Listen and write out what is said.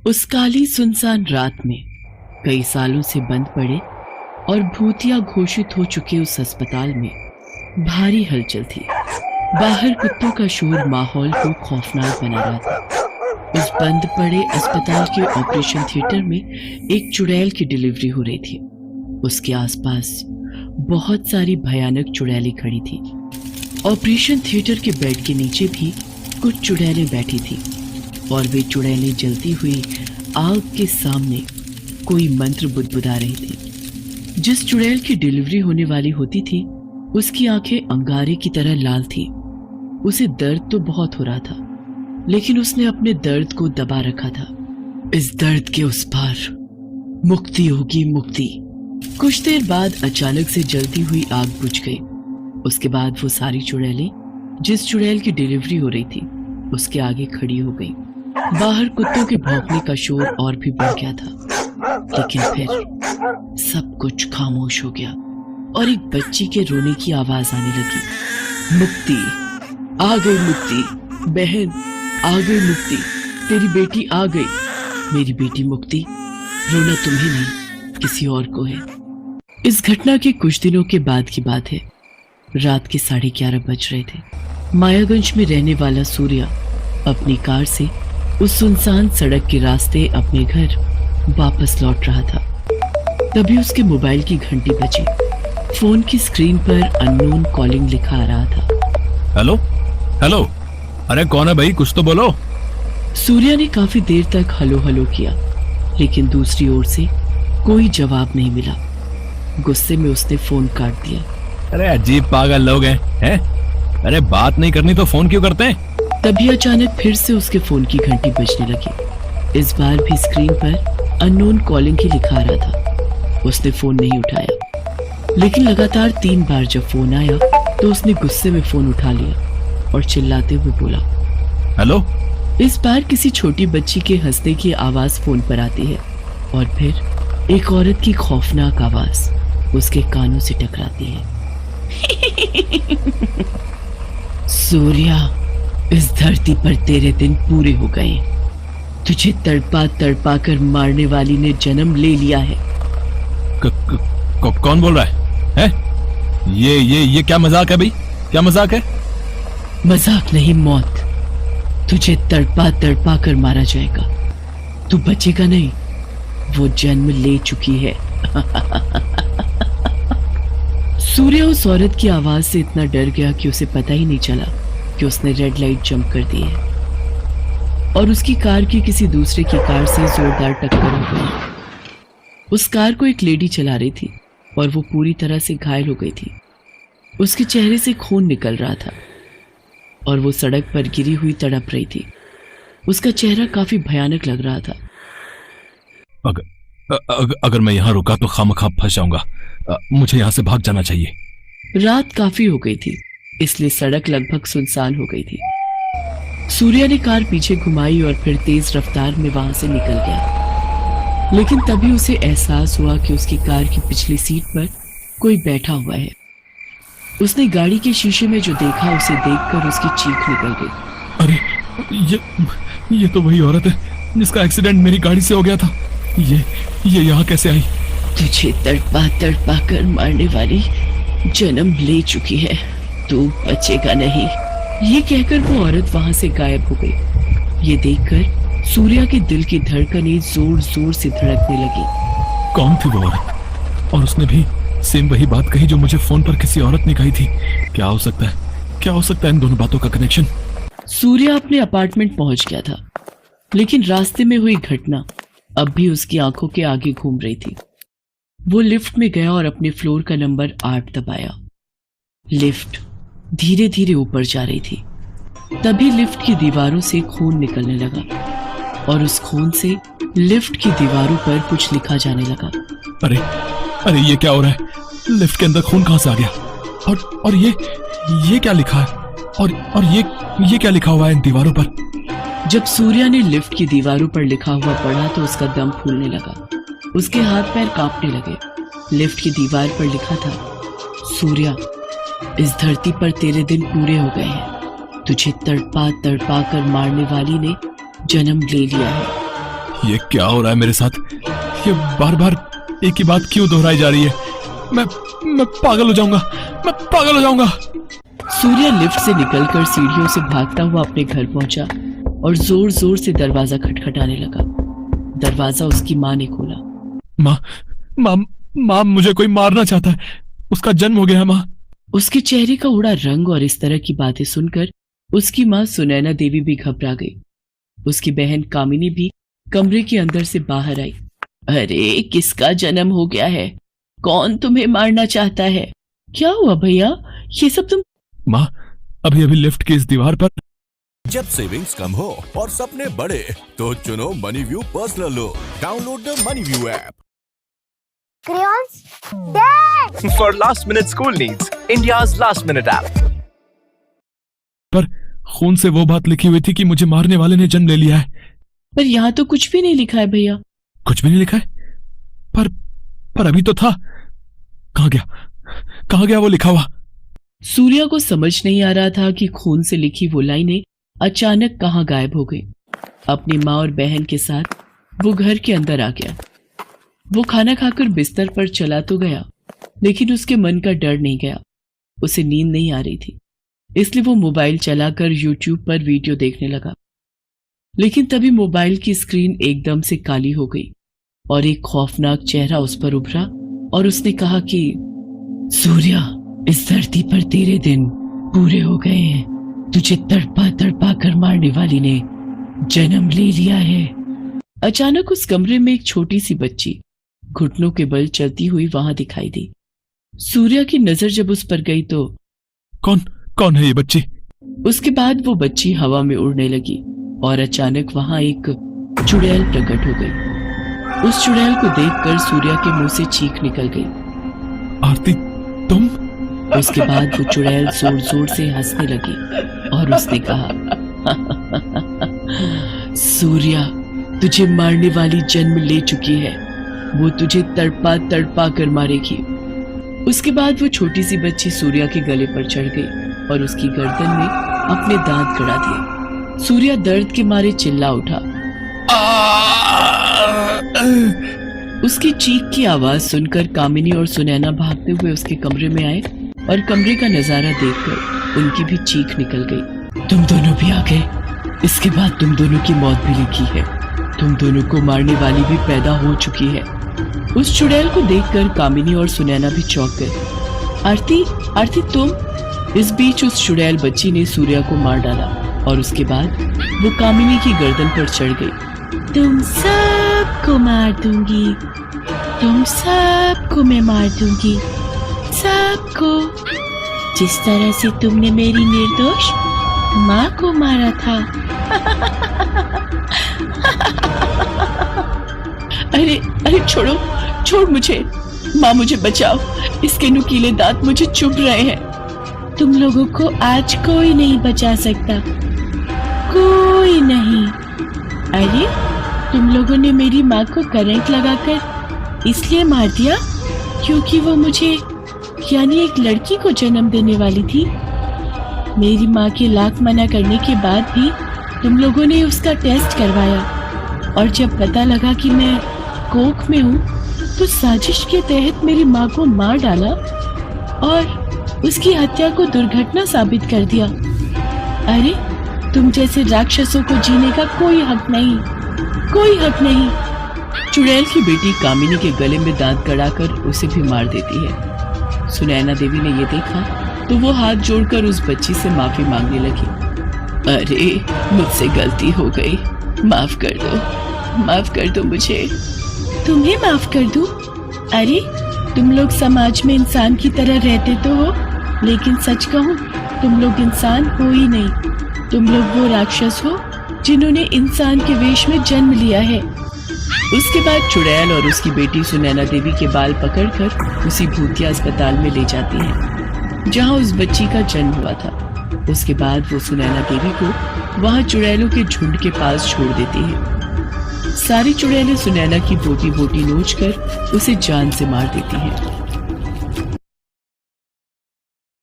उस काली सुनसान रात में कई सालों से बंद पड़े और भूतिया घोषित हो चुके उस अस्पताल में भारी हलचल थी। बाहर कुत्तों का शोर माहौल को खौफनाक बना रहा था। उस बंद पड़े अस्पताल के ऑपरेशन थिएटर में एक चुड़ैल की डिलीवरी हो रही थी। उसके आसपास बहुत सारी भयानक चुड़ैलें खड़ी थी। ऑपरेशन थिएटर के बेड के नीचे भी कुछ चुड़ैलें बैठी थी और वे चुड़ैलें जलती हुई आग के सामने कोई मंत्र बुदबुदा रही थी। जिस चुड़ैल की डिलीवरी होने वाली होती थी उसकी आंखें अंगारे की तरह लाल थी। उसे दर्द तो बहुत हो रहा था, लेकिन उसने अपने दर्द को दबा रखा था। इस दर्द के उस पार मुक्ति होगी, मुक्ति। कुछ देर बाद अचानक से जलती हुई आग बुझ गई। उसके बाद वो सारी चुड़ैलें जिस चुड़ैल की डिलीवरी हो रही थी उसके आगे खड़ी हो गई। बाहर कुत्तों के भौंकने का शोर और भी बढ़ गया था, लेकिन फिर सब कुछ खामोश हो गया और एक बच्ची के रोने की आवाज आने लगी। मुक्ति आ गई, मुक्ति बहन आ गई, मुक्ति तेरी बेटी आ गई। मेरी बेटी मुक्ति, रोना तुम्हें नहीं किसी और को है। इस घटना के कुछ दिनों के बाद की बात है। रात के 11:30 बज रहे थे। मायागंज में रहने वाला सूर्या अपनी कार से उस सुनसान सड़क के रास्ते अपने घर वापस लौट रहा था। तभी उसके मोबाइल की घंटी बजी। फोन की स्क्रीन पर अननोन कॉलिंग लिखा आ रहा था। हेलो हेलो, अरे कौन है भाई, कुछ तो बोलो। सूर्या ने काफी देर तक हेलो हेलो किया, लेकिन दूसरी ओर से कोई जवाब नहीं मिला। गुस्से में उसने फोन काट दिया। अरे अजीब पागल लोग हैं? अरे बात नहीं करनी तो फोन क्यों करते हैं? तभी अचानक फिर से उसके फोन की घंटी बजने लगी। इस बार भी स्क्रीन पर अननोन कॉलिंग ही लिखा आ रहा था। उसने फोन नहीं उठाया, लेकिन लगातार 3 बार जब फोन आया तो उसने गुस्से में फोन उठा लिया और चिल्लाते हुए बोला, हेलो। इस बार किसी छोटी बच्ची के हंसने की आवाज फोन पर आती है और फिर एक औरत की खौफनाक आवाज उसके कानों से टकराती है। सूर्या, इस धरती पर तेरे दिन पूरे हो गए। तुझे तड़पा तड़पा कर मारने वाली ने जन्म ले लिया है। कौन बोल रहा है? ये क्या मजाक है भाई? क्या मजाक है? मजाक नहीं, मौत। तुझे तड़पा तड़पा कर मारा जाएगा। तू बचेगा नहीं, वो जन्म ले चुकी है। सूर्या उस औरत की आवाज से इतना डर गया कि उसे पता ही नहीं चला कि उसने रेड लाइट जंप कर दी है और उसकी कार की किसी दूसरे की कार से जोरदार टक्कर हो गई। उस कार को एक लेडी चला रही थी और वो पूरी तरह से घायल हो गई थी। उसके चेहरे से खून निकल रहा था और वो सड़क पर गिरी हुई तड़प रही थी। उसका चेहरा काफी भयानक लग रहा था। अगर मैं यहाँ रुका तो खामखा फंस जाऊंगा। मुझे यहाँ से भाग जाना चाहिए। रात काफी हो गई थी, इसलिए सड़क लगभग सुनसान हो गई थी। सूर्या ने कार पीछे घुमाई और फिर तेज रफ्तार में वहां से निकल गया, लेकिन तभी उसे एहसास हुआ कि उसकी कार की पिछली सीट पर कोई बैठा हुआ है। उसने गाड़ी के शीशे में जो देखा उसे देखकर उसकी चीख निकल गई। अरे ये तो वही औरत है जिसका एक्सीडेंट मेरी गाड़ी से हो गया था। ये यहाँ कैसे आई? तुझे तड़पा तड़पा कर मारने वाली जन्म ले चुकी है। तू बचेगा नहीं। ये कहकर वो औरत वहां से गायब हो गई। ये देखकर सूर्या के दिल की धड़कनें जोर जोर से धड़कने लगी। कौन थी वो औरत? और उसने भी सेम वही बात कही जो मुझे फोन पर किसी औरत ने कही थी। क्या हो सकता है इन दोनों बातों का कनेक्शन? सूर्या अपने अपार्टमेंट पहुंच गया था, लेकिन रास्ते में हुई घटना अब भी उसकी आंखों के आगे घूम रही थी। वो लिफ्ट में गया और अपने फ्लोर का नंबर 8 दबाया। लिफ्ट धीरे धीरे ऊपर जा रही थी। तभी लिफ्ट की दीवारों से खून निकलने लगा और उस खून से लिफ्ट की दीवारों पर कुछ लिखा जाने लगा। अरे ये क्या हो रहा है? लिफ्ट के अंदर खून कहां से आ गया? और ये क्या लिखा है? और ये क्या लिखा हुआ है इन दीवारों पर? जब सूर्या ने लिफ्ट की दीवारों पर लिखा हुआ पढ़ा तो उसका दम फूलने लगा। उसके हाथ पैर कांपने लगे। लिफ्ट की दीवार पर लिखा था, सूर्या, इस धरती पर तेरे दिन पूरे हो गए हैं। तुझे तड़पा तड़पा कर मारने वाली ने जन्म ले लिया है। ये क्या हो रहा है मेरे साथ? ये बार बार एक ही बात क्यों दोहराई जा रही है? मैं पागल हो जाऊंगा, मैं पागल हो जाऊंगा। सूर्या लिफ्ट से निकलकर सीढ़ियों से भागता हुआ अपने घर पहुंचा और जोर जोर से दरवाजा खटखटाने लगा। दरवाजा उसकी माँ ने खोला। माँ, मुझे कोई मारना चाहता है। उसका जन्म हो गया है माँ। उसके चेहरे का उड़ा रंग और इस तरह की बातें सुनकर उसकी माँ सुनैना देवी भी घबरा गई। उसकी बहन कामिनी भी कमरे के अंदर से बाहर आई। अरे, किसका जन्म हो गया है? कौन तुम्हें मारना चाहता है? क्या हुआ भैया? ये सब तुम... माँ, अभी अभी लिफ्ट की इस दीवार पर... जब सेविंग्स कम हो और सपने बड़े तो चुनो Moneyview personal loan. Download the Moneyview app. Crayons? Dad! For last minute school needs, India's last minute app. पर खून से वो बात लिखी हुई थी कि मुझे मारने वाले ने जन्म ले लिया है। पर यहाँ तो कुछ भी नहीं लिखा है भैया। कुछ भी नहीं लिखा है? पर अभी तो था। कहाँ गया वो लिखा हुआ? सूर्या को समझ नहीं आ रहा था कि खून से लिखी वो लाइनें अचानक कहाँ गायब हो गई। अपनी माँ और बहन के साथ वो घर के अंदर आ गया। वो खाना खाकर बिस्तर पर चला तो गया, लेकिन उसके मन का डर नहीं गया। उसे नींद नहीं आ रही थी, इसलिए वो मोबाइल चलाकर YouTube पर वीडियो देखने लगा। लेकिन तभी मोबाइल की स्क्रीन एकदम से काली हो गई और एक खौफनाक चेहरा उस पर उभरा और उसने कहा कि सूर्या, इस धरती पर तेरे दिन पूरे हो गए हैं। तुझे तड़पा तड़पा कर मारने वाली ने जन्म ले लिया है। अचानक उस कमरे में एक छोटी सी बच्ची घुटनों के बल चलती हुई वहां दिखाई दी। सूर्या की नजर जब उस पर गई तो कौन है ये बच्ची? उसके बाद वो बच्ची हवा में उड़ने लगी और अचानक वहां एक चुड़ैल प्रकट हो गई। उस चुड़ैल को देखकर सूर्या के मुंह से चीख निकल गई। आरती, तुम? उसके बाद वो चुड़ैल जोर जोर से हंसने लगी और उसने कहा, सूर्या, तुझे मारने वाली जन्म ले चुकी है। वो तुझे तड़पा तड़पा कर मारेगी। उसके बाद वो छोटी सी बच्ची सूर्या के गले पर चढ़ गई और उसकी गर्दन में अपने दांत गड़ा दिए। सूर्या दर्द के मारे चिल्ला उठा। उसकी चीख की आवाज सुनकर कामिनी और सुनैना भागते हुए उसके कमरे में आए और कमरे का नजारा देखकर उनकी भी चीख निकल गई। तुम दोनों भी आ गए। इसके बाद तुम दोनों की मौत भी लिखी है। तुम दोनों को मारने वाली भी पैदा हो चुकी है। उस चुड़ैल को देखकर कामिनी और सुनैना भी चौंक गए। आरती तुम? इस बीच उस चुड़ैल बच्ची ने सूर्या को मार डाला और उसके बाद वो कामिनी की गर्दन पर चढ़ गई। तुम सबको मार दूंगी, तुम सबको मैं मार दूंगी, सबको, जिस तरह से तुमने मेरी निर्दोष माँ को मारा था। अरे छोड़ मुझे। माँ, मुझे बचाओ। इसके नुकीले दांत मुझे चुभ रहे हैं। तुम लोगों को आज कोई नहीं बचा सकता, कोई नहीं। अरे, तुम लोगों ने मेरी माँ को करंट लगाकर इसलिए मार दिया क्योंकि वो मुझे, यानी एक लड़की को जन्म देने वाली थी। मेरी माँ के लाख मना करने के बाद भी तुम लोगों ने उसका टेस्ट करवाया और जब पता लगा कि मैं कोख में हूँ तो साजिश के तहत मेरी माँ को मार डाला और उसकी हत्या को दुर्घटना साबित कर दिया। अरे, तुम जैसे राक्षसों को जीने का कोई हक नहीं, कोई हक नहीं। चुड़ैल की बेटी कामिनी के गले में दांत गड़ाकर उसे भी मार देती है। सुनैना देवी ने ये देखा तो वो हाथ जोड़कर उस बच्ची से माफी मांगने लगी। अरे, मुझसे गलती हो गई, माफ कर दो मुझे। तुम्हें माफ कर दूं? अरे, तुम लोग समाज में इंसान की तरह रहते तो हो, लेकिन सच कहूं, तुम लोग इंसान हो ही नहीं। तुम लोग वो राक्षस हो जिन्होंने इंसान के वेश में जन्म लिया है। उसके बाद चुड़ैल और उसकी बेटी सुनैना देवी के बाल पकड़कर उसी भूतिया अस्पताल में ले जाती है जहां उस बच्ची का जन्म हुआ था। उसके बाद वो सुनैना देवी को वहां चुड़ैलों के झुंड के पास छोड़ देती है। सारी चुड़ैलें सुनैना की बोटी बोटी नोच कर उसे जान से मार देती हैं।